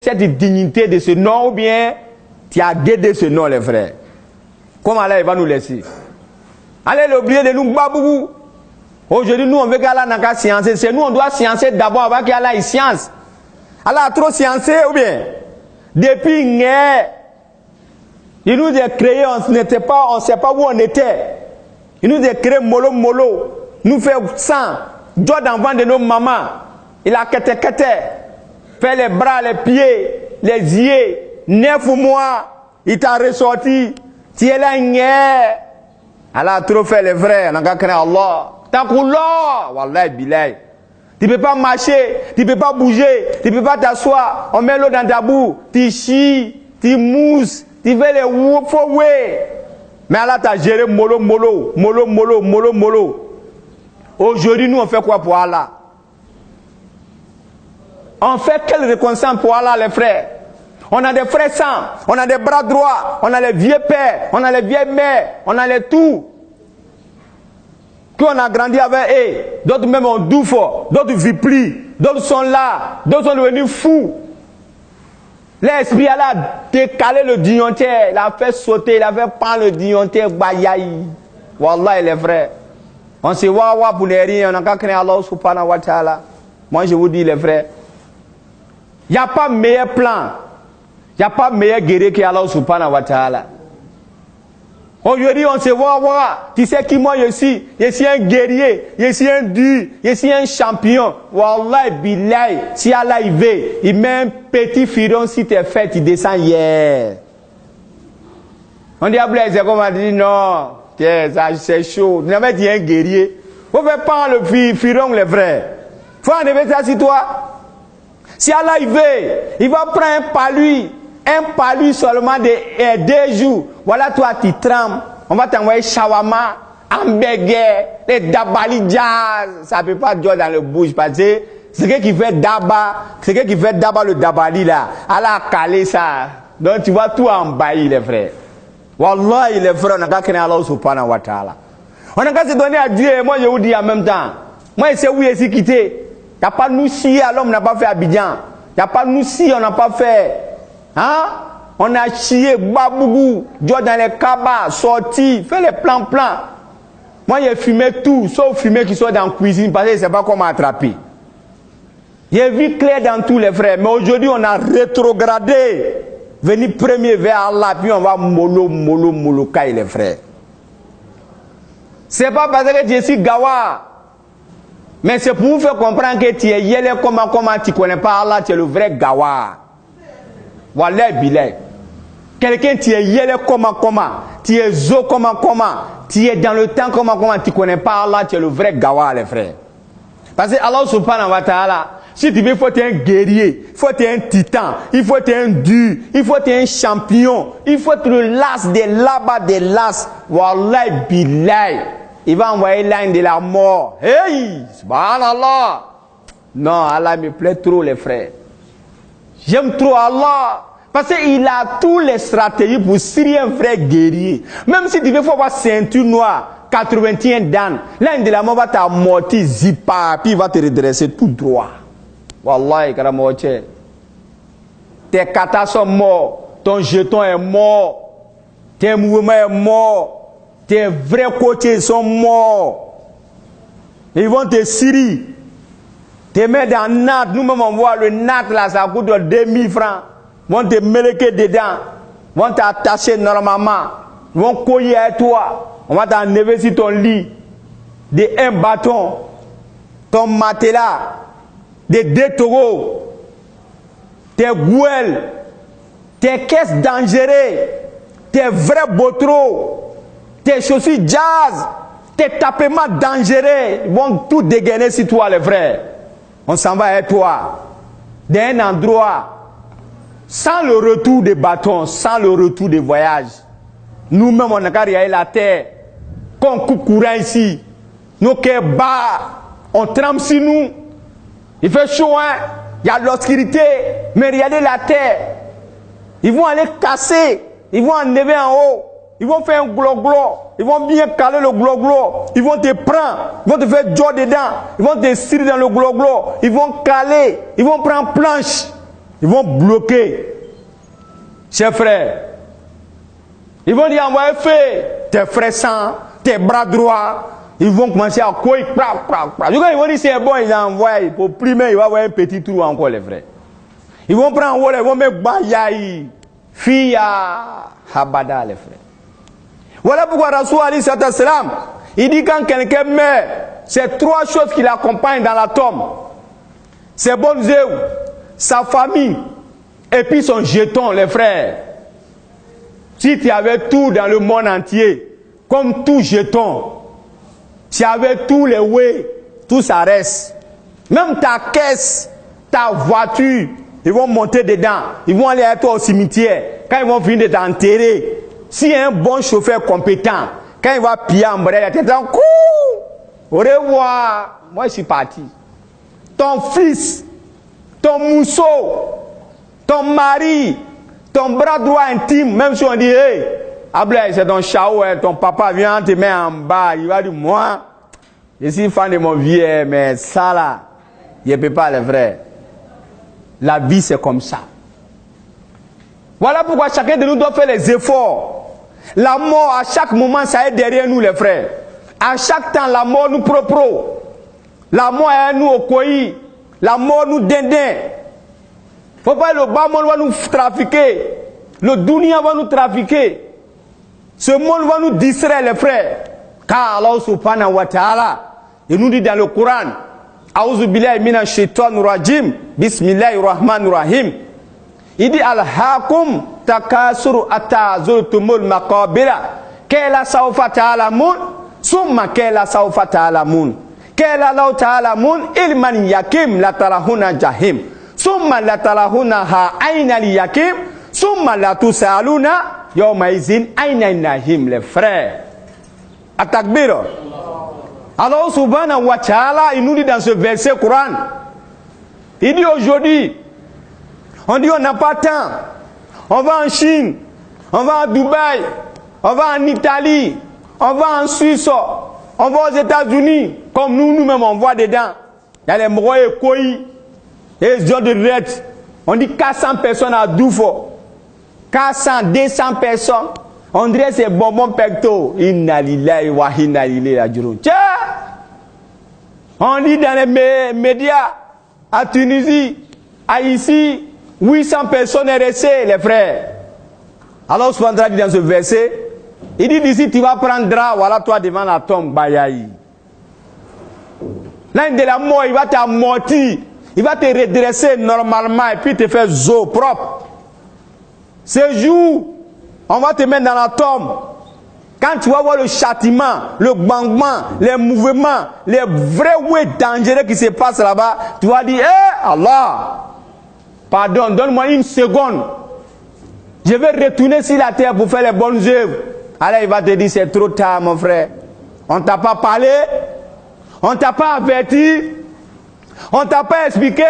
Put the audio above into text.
cette dignité de ce nom ou bien tu as guidé ce nom, les frères. Comment Allah va nous laisser? Allez l'oublier de nous babou. Aujourd'hui, nous on veut qu'Allah n'a qu'à sciencer. C'est nous on doit sciencer d'abord avant qu'Allah ait science. Allah a trop sciencé ou bien? Depuis hier, il nous a créé, on ne sait pas où on était. Il nous a créé mollo, nous fait sang, dos d'enfant de nos mamans. Il a quêté, fait les bras, les pieds, les yeux, 9 mois, il t'a ressorti. Tu es là hier. Allah a trop fait les vrais, on a qu'à craindre Allah. Takoullah, wallahi billahi. Tu ne peux pas marcher, tu ne peux pas bouger, tu ne peux pas t'asseoir. On met l'eau dans ta boue, tu chies, tu mousses, tu fais les faux ouais. Mais Allah t'a géré mollo. Aujourd'hui, nous on fait quoi pour Allah? On fait quelle reconnaissance pour Allah, les frères? On a des frères saints, on a des bras droits, on a les vieux pères, on a les vieilles mères, on a les tout. Qu'on a grandi avec eux, d'autres même ont douffort, d'autres vivent plus, d'autres sont là, d'autres sont devenus fous. L'esprit a décalé le dignitaire, il a fait sauter, il a fait prendre le dignitaire, bayaï. Wallah, les frères. On se voit pour les rien, on n'a qu'à craindre Allah subhanahu wa ta'ala. Moi je vous dis, les frères, il n'y a pas meilleur plan, il n'y a pas meilleur guerrier que Allah subhanahu wa ta'ala. Aujourd'hui, on se voit, tu sais qui moi je suis un guerrier, je suis un dur, je suis un champion. Wallah, billahi, si Allah il veut, il met un petit firon si tu es fait, tu descends hier. On dit à Blaise, comme on dit, non, c'est chaud, tu n'avais dit un guerrier. Vous ne faites pas le firon, les frères. Il faut enlever ça sur toi. Si Allah il veut, il va prendre un palu seulement de 2 jours. Voilà, toi, tu trembles. On va t'envoyer shawarma, hamburger, les dabali jazz. Ça ne peut pas jouer dans le bouche parce que c'est ce qui fait d'aba le dabali là. Allah a calé ça. Donc tu vas tout embailler, les frères. Wallah, les frères, on n'a qu'à craindre Allah subhanahu wa ta'ala. On n'a qu'à se donner à Dieu. Et moi, je vous dis en même temps. Moi, je sais où je suis quitté. Il n'y a pas nous si, alors on n'a pas fait Abidjan. Il n'y a pas nous si, on n'a pas fait. Hein? On a chié, babougou, joué dans les cabas, sorti, fait les plans. Moi, j'ai fumé tout, sauf fumer qui soit dans la cuisine, parce que je ne sais pas comment attraper. J'ai vu clair dans tous les frères, mais aujourd'hui, on a rétrogradé. Venir premier vers Allah, puis on va mollo, caille les frères. Ce n'est pas parce que je suis gawa, mais c'est pour vous faire comprendre que tu es yélé comment tu ne connais pas Allah, tu es le vrai gawa. Wallah bilay. Quelqu'un qui est yélé comment, tu es zo comment, tu es dans le temps comment, tu ne connais pas Allah, tu es le vrai gawa, les frères. Parce que Allah subhanahu wa ta'ala, si tu veux, il faut être un guerrier, il faut être un titan, il faut être un dur, il faut être un champion, il faut être le las des là-bas des las. Wallah bilay. Il va envoyer l'âne de la mort. Hey, subhanallah. Non, Allah me plaît trop, les frères. J'aime trop Allah. Parce qu'il a tous les stratégies pour syrier un vrai guerrier. Même si tu veux avoir ceinture noire, 81 dan, l'un de la mort va t'amortir, zipa, puis il va te redresser tout droit. Wallahi, karamoche. Tes katas sont morts, ton jeton est mort, tes mouvements sont morts, tes vrais côtés sont morts. Ils vont te syrier. Te mettre dans nat, nous-mêmes on voit le nat là, ça coûte 2000 francs. Ils vont te mêler dedans, ils vont t'attacher normalement, ils vont coller à toi, on va t'enlever sur ton lit, de un bâton, ton matelas, des 2 taureaux, tes gouelles, tes caisses dangereuses, tes vrais botros, tes chaussures jazz, tes tapements dangereux, ils vont tout dégainer sur toi les frères. On s'en va avec toi, d'un endroit, sans le retour des bâtons, sans le retour des voyages. Nous-mêmes, on n'a qu'à regarder la terre. Quand on coupe courant ici, nos cœurs bas, on trempe sur nous. Il fait chaud, hein? Il y a de l'obscurité, mais regardez la terre. Ils vont aller casser, ils vont enlever en haut, ils vont faire un glo-glo, ils vont bien caler le glo-glo, ils vont te prendre, ils vont te faire jouer dedans, ils vont te cirer dans le glo-glo, ils vont caler, ils vont prendre planche. Ils vont bloquer. Chers frères, ils vont dire, envoyer feu, tes frères sang, tes bras droits, ils vont commencer à courir, ils vont dire, c'est bon, ils envoient, pour primer, il va avoir un petit trou encore, les frères. Ils vont prendre, ils vont mettre Bayaï, Fia, Habada, les frères. Voilà pourquoi Rasoul Ali Salam, il dit quand quelqu'un meurt, c'est 3 choses qui l'accompagnent dans la tombe. Ses bonnes œuvres, sa famille, et puis son jeton, les frères. Si tu avais tout dans le monde entier, comme tout jeton, tu avais tous les ouais, tout ça reste. Même ta caisse, ta voiture, ils vont monter dedans, ils vont aller avec toi au cimetière. Quand ils vont finir de t'enterrer, si un bon chauffeur compétent, quand il va piller en brève, il va te dire, au revoir, moi je suis parti. Ton fils, ton mousseau, ton mari, ton bras droit intime, même si on dit, hey, Ablaï, c'est ton chao, ton papa vient te mettre en bas, il va dire, moi, je suis fan de mon vieux, mais ça là, je ne peux pas, les frères. La vie, c'est comme ça. Voilà pourquoi chacun de nous doit faire les efforts. La mort, à chaque moment, ça est derrière nous, les frères. À chaque temps, la mort nous propro. La mort est nous au Koyi. La mort nous dindin. Faut pas le bas monde va nous trafiquer. Le dunia va nous trafiquer. Ce monde va nous distraire, les frères. Car Allah subhanahu wa ta'ala, il nous dit dans le Coran, A'udhu billahi minash shaitanir rajim, bismillahir rahmanir rahim. Il dit Al-Hakum takasuru atta zultumul maqabira. Kela sawfa ta'lamun, summa kela sawfa ta'lamun. Kela law ta'lamun ilman yakim la tarahuna jahim. Summa la tarahuna ha aina li yakim. Summa la tusaluna yawma izin aina nahim, les frères. Atakbir. Allah subhanahu wa ta'ala, il nous dit dans ce verset Coran, il dit aujourd'hui, on dit on n'a pas de temps, on va en Chine, on va à Dubaï, on va en Italie, on va en Suisse, on va aux États-Unis, comme nous-mêmes on voit dedans. Il y a les Mroye Koyi, les gens de Red, on dit 400 personnes à Doufo, 400, 200 personnes. On dirait c'est bonbon pecto. Inna lillahi wa inna ilayhi raji'un. On dit dans les médias, à Tunisie, à ici, 800 personnes RSC, les frères. Alors, subhanahu dit dans ce verset, il dit d'ici, tu vas prendre drap, voilà toi devant la tombe, bayaï. L'un de la mort, il va t'amortir, il va te redresser normalement et puis te faire zo propre. Ce jour, on va te mettre dans la tombe. Quand tu vas voir le châtiment, le bangement, les mouvements, les vrais ouais dangereux qui se passent là-bas, tu vas dire, eh Allah, pardon, donne-moi une seconde. Je vais retourner sur la terre pour faire les bonnes œuvres. Alors il va te dire, c'est trop tard mon frère. On ne t'a pas parlé, on ne t'a pas averti, on ne t'a pas expliqué.